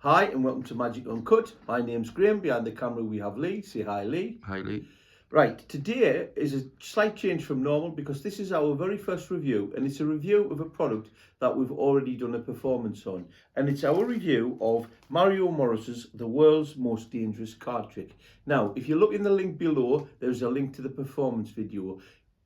Hi and welcome to Magic Uncut. My name's Graham. Behind the camera we have Lee. Say hi, Lee. Hi, Lee. Right, today is a slight change from normal because this is our very first review, and it's a review of a product that we've already done a performance on, and it's our review of Mario Morris's The World's Most Dangerous Card Trick. Now, if you look in the link below, there's a link to the performance video,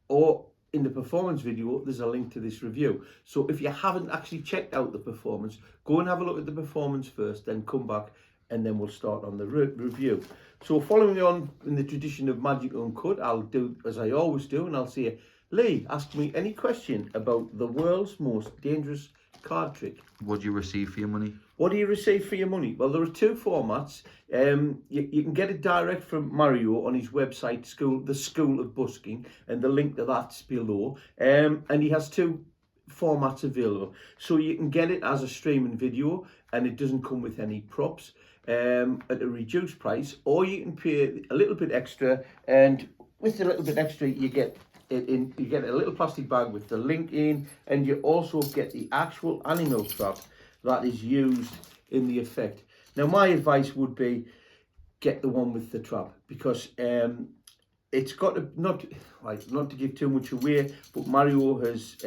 or in the performance video there's a link to this review. So if you haven't actually checked out the performance, go and have a look at the performance first, then come back and then we'll start on the review. So following on in the tradition of Magic Uncut, I'll do as I always do, and I'll say, Lee, ask me any question about the world's most dangerous card trick. What do you receive for your money? What do you receive for your money? Well, there are two formats. You can get it direct from Mario on his website, the School of Busking, and the link to that's below. And he has two formats available. So you can get it as a streaming video, and it doesn't come with any props at a reduced price, or you can pay a little bit extra, and with a little bit extra you get you get a little plastic bag with the link in, and you also get the actual animal trap that is used in the effect. Now my advice would be get the one with the trap, because it's got to, not to give too much away, but Mario has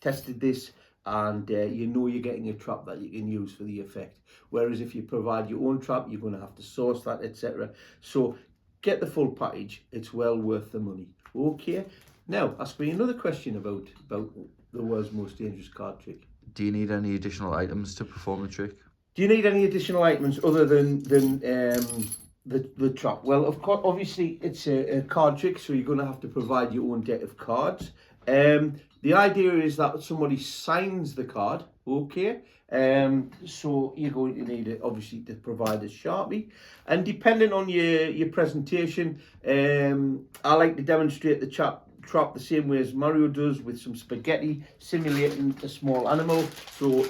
tested this, and you know you're getting a trap that you can use for the effect. Whereas if you provide your own trap, you're going to have to source that, etc. So get the full package. It's well worth the money. Okay. Now ask me another question about the world's most dangerous card trick. Do you need any additional items to perform the trick? Do you need any additional items other than the trap? Well, of course, obviously it's a card trick, so you're going to have to provide your own deck of cards. The idea is that somebody signs the card, okay? So you're going to need it, obviously, to provide a Sharpie. And depending on your presentation, I like to demonstrate the trap the same way as Mario does, with some spaghetti simulating a small animal. So,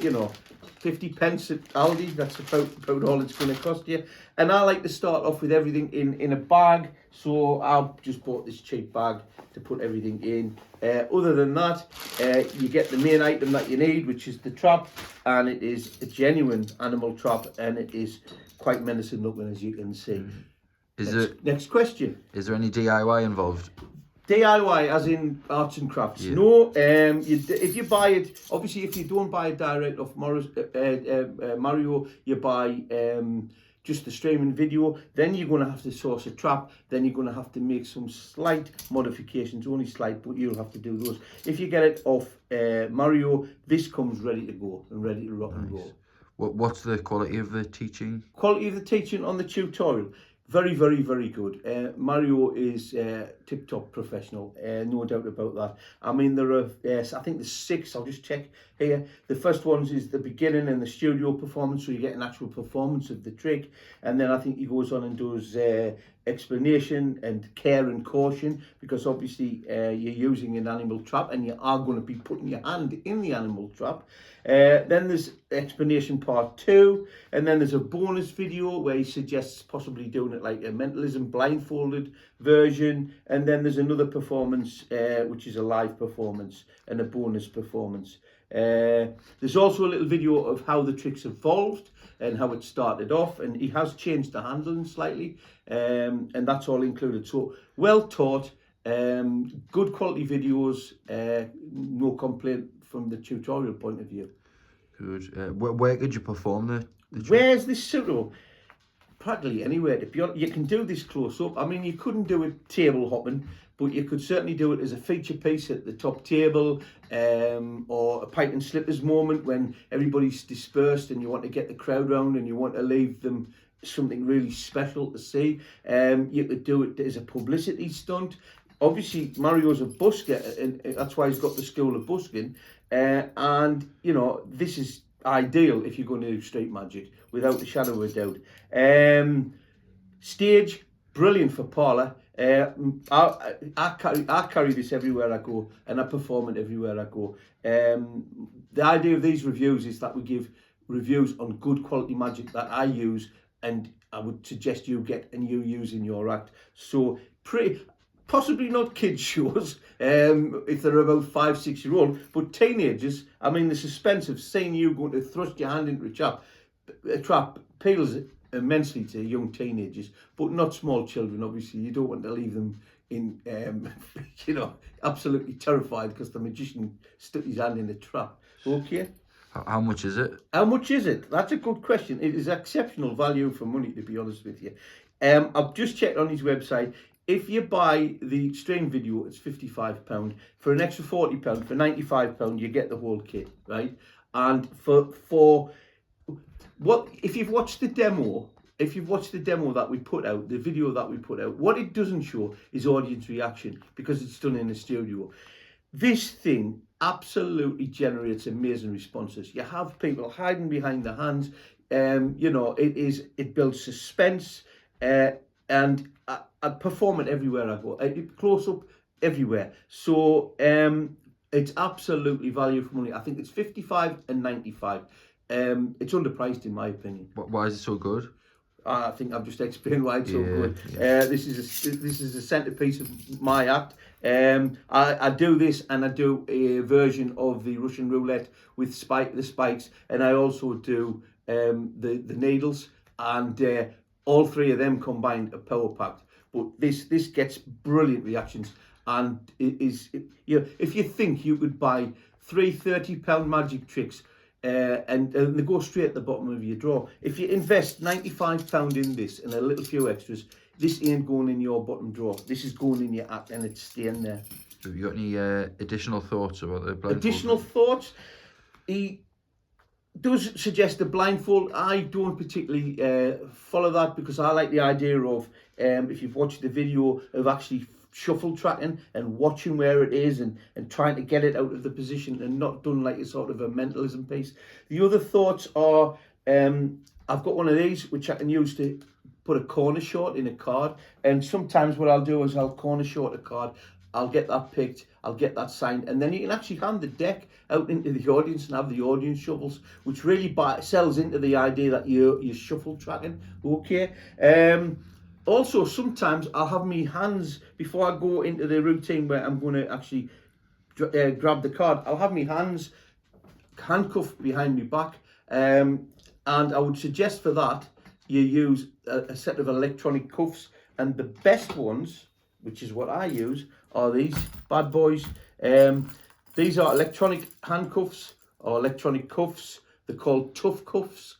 50 pence at Aldi, that's about all it's going to cost you. And I like to start off with everything in a bag, so I've just bought this cheap bag to put everything in. Other than that, you get the main item that you need, which is the trap, and it is a genuine animal trap, and it is quite menacing looking, as you can see. Next question. Is there any DIY involved? DIY as in arts and crafts? Yeah. No, if you buy it, obviously if you don't buy it direct off Mario, you buy just the streaming video, then you're going to have to source a trap, then you're going to have to make some slight modifications, only slight, but you'll have to do those. If you get it off Mario, this comes ready to go and ready to rock and roll. What's the quality of the teaching? Quality of the teaching on the tutorial? Very, very, very good. Mario is tip-top professional, no doubt about that. I mean, there are, I think there's 6, I'll just check here. The first one is the beginning and the studio performance, so you get an actual performance of the trick. And then I think he goes on and does explanation and care and caution, because obviously you're using an animal trap and you are going to be putting your hand in the animal trap. Then there's explanation part 2, and then there's a bonus video where he suggests possibly doing it like a mentalism blindfolded version, and then there's another performance which is a live performance and a bonus performance. There's also a little video of how the trick's evolved and how it started off, and he has changed the handling slightly, and that's all included. So well taught, good quality videos, no complaint from the tutorial point of view. Good. Where could you perform the trick? Where's this suitable? Practically anywhere. To be honest, you can do this close up. I mean, you couldn't do it table hopping, but you could certainly do it as a feature piece at the top table, or a pint and slippers moment when everybody's dispersed and you want to get the crowd round and you want to leave them something really special to see. You could do it as a publicity stunt. Obviously, Mario's a busker, and that's why he's got the School of Busking. And, this is ideal if you're going to do street magic, without a shadow of a doubt. Stage, brilliant for parlour. I carry this everywhere I go, and I perform it everywhere I go. The idea of these reviews is that we give reviews on good quality magic that I use, and I would suggest you get and you use in your act. So possibly not kids shows, if they're about 5-6 year old, but teenagers. I mean, the suspense of seeing you going to thrust your hand into a chap, a trap appeals immensely to young teenagers, but not small children. Obviously, you don't want to leave them in, absolutely terrified because the magician stuck his hand in the trap. Okay. How much is it? How much is it? That's a good question. It is exceptional value for money, to be honest with you. I've just checked on his website. If you buy the string video, it's £55. For an extra £40, for £95, you get the whole kit, right? And for what if you've watched the demo? If you've watched the demo that we put out, the video that we put out, what it doesn't show is audience reaction because it's done in the studio. This thing absolutely generates amazing responses. You have people hiding behind their hands. It builds suspense, and I perform it everywhere I go. Close up everywhere. So it's absolutely value for money. I think it's 55 and 95. It's underpriced in my opinion. Why is it so good? I think I've just explained why it's so good. Yeah. This is a centerpiece of my act. I do this, and I do a version of the Russian roulette with the spikes, and I also do the needles, and all three of them combined are power packed. But this gets brilliant reactions, and if you think you could buy three £30 magic tricks. And they go straight at the bottom of your drawer. If you invest £95 in this and a little few extras, this ain't going in your bottom drawer. This is going in your act, and it's staying there. Have you got any additional thoughts about the blindfold? Additional thoughts? He does suggest the blindfold. I don't particularly follow that because I like the idea of, if you've watched the video, of actually shuffle tracking and watching where it is and trying to get it out of the position and not done like a sort of a mentalism piece. The other thoughts are, I've got one of these which I can use to put a corner short in a card, and sometimes what I'll do is I'll corner short a card, I'll get that picked, I'll get that signed, and then you can actually hand the deck out into the audience and have the audience shuffles, which really sells into the idea that you're shuffle tracking. Okay. Also, sometimes I'll have my hands, before I go into the routine where I'm going to actually grab the card, I'll have my hands handcuffed behind my back. And I would suggest for that, you use a set of electronic cuffs. And the best ones, which is what I use, are these bad boys. These are electronic handcuffs or electronic cuffs. They're called Tuff Cuffs.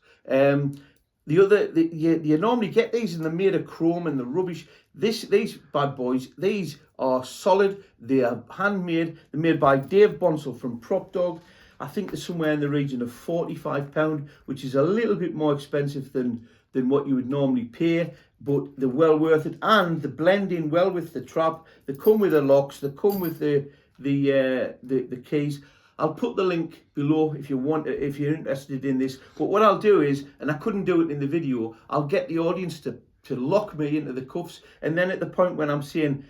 You normally get these and they're made of chrome and the rubbish. These bad boys, these are solid. They are handmade. They're made by Dave Bonsall from Prop Dog. I think they're somewhere in the region of £45, which is a little bit more expensive than what you would normally pay, but they're well worth it, and they blend in well with the trap. They come with the locks. They come with the keys. I'll put the link below if you're interested in this. But what I'll do is, and I couldn't do it in the video, I'll get the audience to lock me into the cuffs, and then at the point when I'm saying,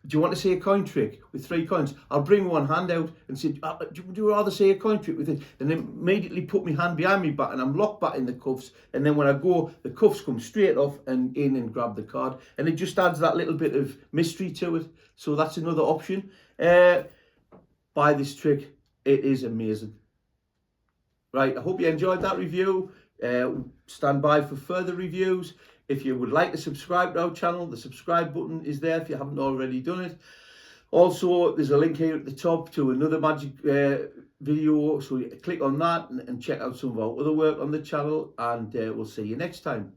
do you want to say a coin trick with 3 coins? I'll bring one hand out and say, would you rather say a coin trick with it? And then immediately put my hand behind me back and I'm locked back in the cuffs. And then when I go, the cuffs come straight off and in and grab the card. And it just adds that little bit of mystery to it. So that's another option. Buy this trick. It is amazing. Right, I hope you enjoyed that review. Stand by for further reviews. If you would like to subscribe to our channel, the subscribe button is there if you haven't already done it. Also, there's a link here at the top to another magic video, so you click on that and check out some of our other work on the channel, and we'll see you next time.